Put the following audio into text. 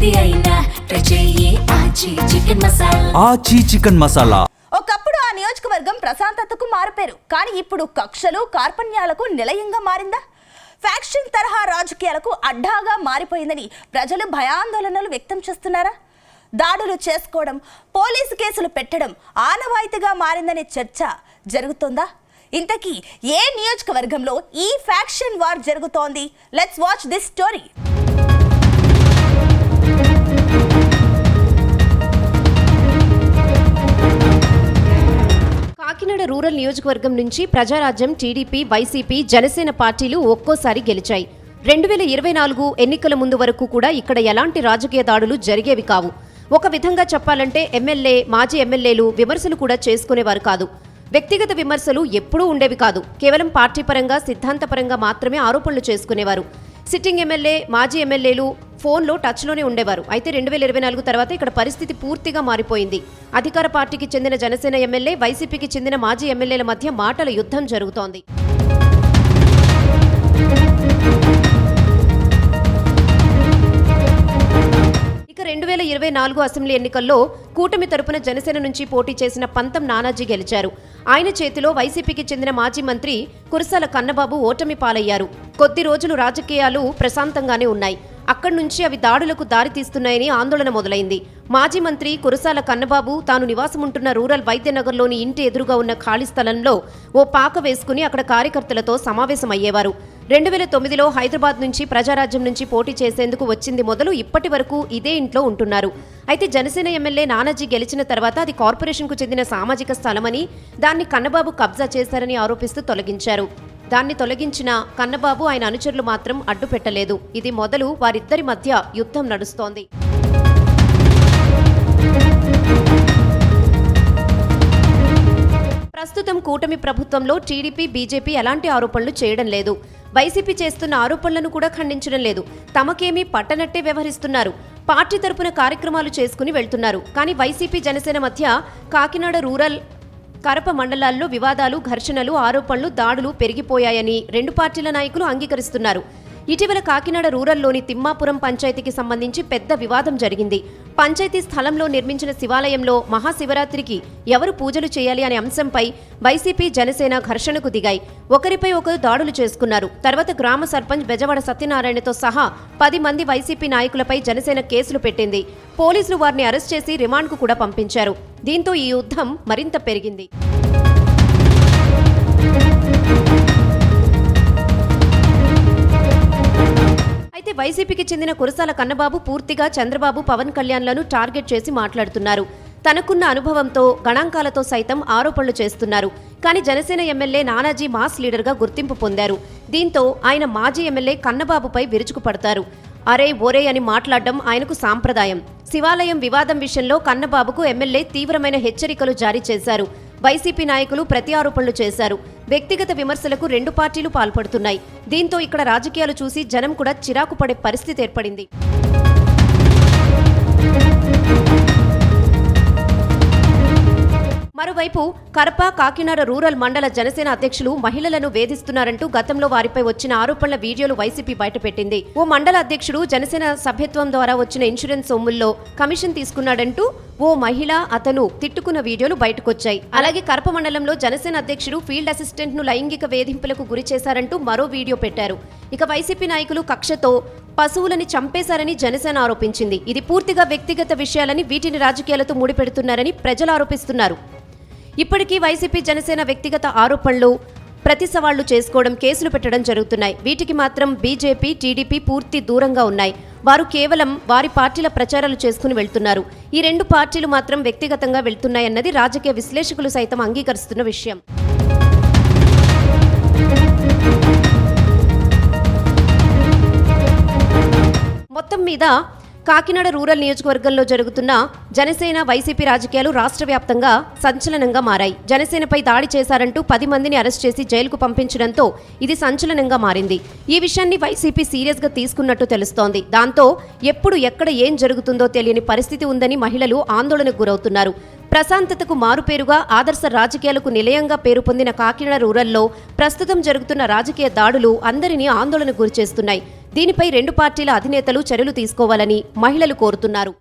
ఏది అయినా ట్రై చెయ్యి ఆచి చికెన్ మసాలా. ఆచి చికెన్ మసాలా. ఒకప్పుడు ఆ నియోజకవర్గం ప్రశాంతతకు మారిపోయారు, కానీ ఇప్పుడు కక్షలు కార్పణ్యాలకు నిలయంగా మారిందా? ఫ్యాక్షన్ తరహా రాజకీయాలకు అడ్డాగా మారిపోయిందని ప్రజలు భయాందోళనలు వ్యక్తం చేస్తున్నారా? దాడులు చేసుకోవడం, పోలీసు కేసులు పెట్టడం ఆనవాయితీగా మారిందనే చర్చ జరుగుతోందా? ఇంతకీ ఏ నియోజకవర్గంలో ఈ ఫ్యాక్షన్ వార్ జరుగుతోంది? Let's watch this story. Kakinada rural నియోజకవర్గం నుంచి ప్రజారాజ్యం, టీడీపీ, వైసీపీ, జనసేన పార్టీలు ఒక్కోసారి గెలిచాయి. 2024 ఎన్నికల ముందు వరకు కూడా ఇక్కడ ఎలాంటి రాజకీయ దాడులు జరిగేవి కావు. ఒక విధంగా చెప్పాలంటే ఎమ్మెల్యే, మాజీ ఎమ్మెల్యేలు విమర్శలు కూడా చేసుకునేవారు కాదు. వ్యక్తిగత విమర్శలు ఎప్పుడూ ఉండేవి కాదు. కేవలం పార్టీ పరంగా, సిద్ధాంతపరంగా మాత్రమే ఆరోపణలు చేసుకునేవారు. సిట్టింగ్ ఎమ్మెల్యే, మాజీ ఎమ్మెల్యేలు ఫోన్లో టచ్లోనే ఉండేవారు. అయితే 2024 తర్వాత ఇక్కడ పరిస్థితి పూర్తిగా మారిపోయింది. అధికార పార్టీకి చెందిన జనసేన ఎమ్మెల్యే, వైసీపీకి చెందిన మాజీ ఎమ్మెల్యేల మధ్య మాటల యుద్ధం జరుగుతోంది. ఇక 2024 అసెంబ్లీ ఎన్నికల్లో కూటమి తరపున జనసేన నుంచి పోటీ చేసిన పంతం నానాజీ గెలిచారు. ఆయన చేతిలో వైసీపీకి చెందిన మాజీ మంత్రి కురసాల కన్నబాబు ఓటమి పాలయ్యారు. కొద్ది రోజులు రాజకీయాలు ప్రశాంతంగానే ఉన్నాయి. అక్కడి నుంచి అవి దాడులకు దారితీస్తున్నాయని ఆందోళన మొదలైంది. మాజీ మంత్రి కురసాల కన్నబాబు తాను నివాసముంటున్న రూరల్ వైద్యనగర్లోని ఇంటి ఎదురుగా ఉన్న ఖాళీ స్థలంలో ఓ పాక వేసుకుని అక్కడ కార్యకర్తలతో సమావేశమయ్యేవారు. 2009లో హైదరాబాద్ నుంచి ప్రజారాజ్యం నుంచి పోటీ చేసేందుకు వచ్చింది మొదలు ఇప్పటి వరకు ఇదే ఇంట్లో ఉంటున్నారు. అయితే జనసేన ఎమ్మెల్యే నానాజీ గెలిచిన తర్వాత అది కార్పొరేషన్కు చెందిన సామాజిక స్థలమని, దాన్ని కన్నబాబు కబ్జా చేశారని ఆరోపిస్తూ తొలగించారు. దాన్ని తొలగించిన కన్నబాబు, ఆయన అనుచరులు మాత్రం అడ్డుపెట్టలేదు. ఇది మొదలు వారిద్దరి మధ్య యుద్ధం నడుస్తోంది. ప్రస్తుతం కూటమి ప్రభుత్వంలో టీడీపీ, బీజేపీ ఎలాంటి ఆరోపణలు చేయడం లేదు. వైసీపీ చేస్తున్న ఆరోపణలను కూడా ఖండించడం లేదు. తమకేమీ పట్టనట్టే వ్యవహరిస్తున్నారు. పార్టీ తరపున కార్యక్రమాలు చేసుకుని వెళ్తున్నారు. కానీ వైసీపీ, జనసేన మధ్య కాకినాడ రూరల్, కరప మండలాల్లో వివాదాలు, ఘర్షణలు, ఆరోపణలు, దాడులు పెరిగిపోయాయని రెండు పార్టీల నాయకులు అంగీకరిస్తున్నారు. ఇటీవల కాకినాడ రూరల్లోని తిమ్మాపురం పంచాయతీకి సంబంధించి పెద్ద వివాదం జరిగింది. పంచాయతీ స్థలంలో నిర్మించిన శివాలయంలో మహాశివరాత్రికి ఎవరు పూజలు చేయాలి అనే అంశంపై వైసీపీ, జనసేన ఘర్షణకు దిగాయి. ఒకరిపై ఒకరు దాడులు చేసుకున్నారు. తర్వాత గ్రామ సర్పంచ్ బెజవాడ సత్యనారాయణతో సహా 10 మంది వైసీపీ నాయకులపై జనసేన కేసులు పెట్టింది. పోలీసులు వారిని అరెస్ట్ చేసి రిమాండ్కు కూడా పంపించారు. దీంతో ఈ యుద్ధం మరింత పెరిగింది. అయితే వైసీపీకి చెందిన కురసాల కన్నబాబు పూర్తిగా చంద్రబాబు, పవన్ కళ్యాణ్లను టార్గెట్ చేసి మాట్లాడుతున్నారు. తనకున్న అనుభవంతో, గణాంకాలతో సైతం ఆరోపణలు చేస్తున్నారు. కానీ జనసేన ఎమ్మెల్యే నానాజీ మాస్ లీడర్గా గుర్తింపు పొందారు. దీంతో ఆయన మాజీ ఎమ్మెల్యే కన్నబాబుపై విరుచుకుపడతారు. అరే ఒరే అని మాట్లాడడం ఆయనకు సాంప్రదాయం. శివాలయం వివాదం విషయంలో కన్నబాబుకు ఎమ్మెల్యే తీవ్రమైన హెచ్చరికలు జారీ చేశారు. వైసీపీ నాయకులు ప్రతి ఆరోపణలు చేశారు. వ్యక్తిగత విమర్శలకు రెండు పార్టీలు పాల్పడుతున్నాయి. దీంతో ఇక్కడ రాజకీయాలు చూసి జనం కూడా చిరాకు పడే పరిస్థితి ఏర్పడింది. మరోవైపు కరప, కాకినాడ రూరల్ మండల జనసేన అధ్యక్షులు మహిళలను వేధిస్తున్నారంటూ గతంలో వారిపై వచ్చిన ఆరోపణల వీడియోలు వైసీపీ బయటపెట్టింది. ఓ మండల అధ్యక్షుడు జనసేన సభ్యత్వం ద్వారా వచ్చిన ఇన్సూరెన్స్ సొమ్ముల్లో కమిషన్ తీసుకున్నాడంటూ ఓ మహిళ, అతను తిట్టుకున్న వీడియోలు బయటకొచ్చాయి. అలాగే కరప మండలంలో జనసేన అధ్యక్షుడు ఫీల్డ్ అసిస్టెంట్ ను లైంగిక వేధింపులకు గురి చేశారంటూ మరో వీడియో పెట్టారు. ఇక వైసీపీ నాయకులు కక్షతో పశువులని చంపేశారని జనసేన ఆరోపించింది. ఇది పూర్తిగా వ్యక్తిగత విషయాలని, వీటిని రాజకీయాలతో ముడిపెడుతున్నారని ప్రజలు ఆరోపిస్తున్నారు. ఇప్పటికీ వైసీపీ, జనసేన వ్యక్తిగత ఆరోపణలు, ప్రతి సవాళ్లు చేసుకోవడం, కేసులు పెట్టడం జరుగుతున్నాయి. వీటికి మాత్రం బీజేపీ, టీడీపీ పూర్తి దూరంగా ఉన్నాయి. వారు కేవలం వారి పార్టీల ప్రచారాలు చేసుకుని వెళ్తున్నారు. ఈ రెండు పార్టీలు మాత్రం వ్యక్తిగతంగా వెళ్తున్నాయన్నది రాజకీయ విశ్లేషకులు సైతం అంగీకరిస్తున్న విషయం. మొత్తం మీద కాకినాడ రూరల్ నియోజకవర్గంలో జరుగుతున్న జనసేన, వైసీపీ రాజకీయాలు రాష్ట్ర వ్యాప్తంగా సంచలనంగా మారాయి. జనసేనపై దాడి చేశారంటూ 10 మందిని అరెస్ట్ చేసి జైలుకు పంపించడంతో ఇది సంచలనంగా మారింది. ఈ విషయాన్ని వైసీపీ సీరియస్గా తీసుకున్నట్టు తెలుస్తోంది. దాంతో ఎప్పుడు ఎక్కడ ఏం జరుగుతుందో తెలియని పరిస్థితి ఉందని మహిళలు ఆందోళనకు గురవుతున్నారు. ప్రశాంతతకు మారుపేరుగా, ఆదర్శ రాజకీయాలకు నిలయంగా పేరు పొందిన కాకినాడ రూరల్లో ప్రస్తుతం జరుగుతున్న రాజకీయ దాడులు అందరినీ ఆందోళనకు గురిచేస్తున్నాయి. దీనిపై రెండు పార్టీల అధినేతలు చర్యలు తీసుకోవాలని మహిళలు కోరుతున్నారు.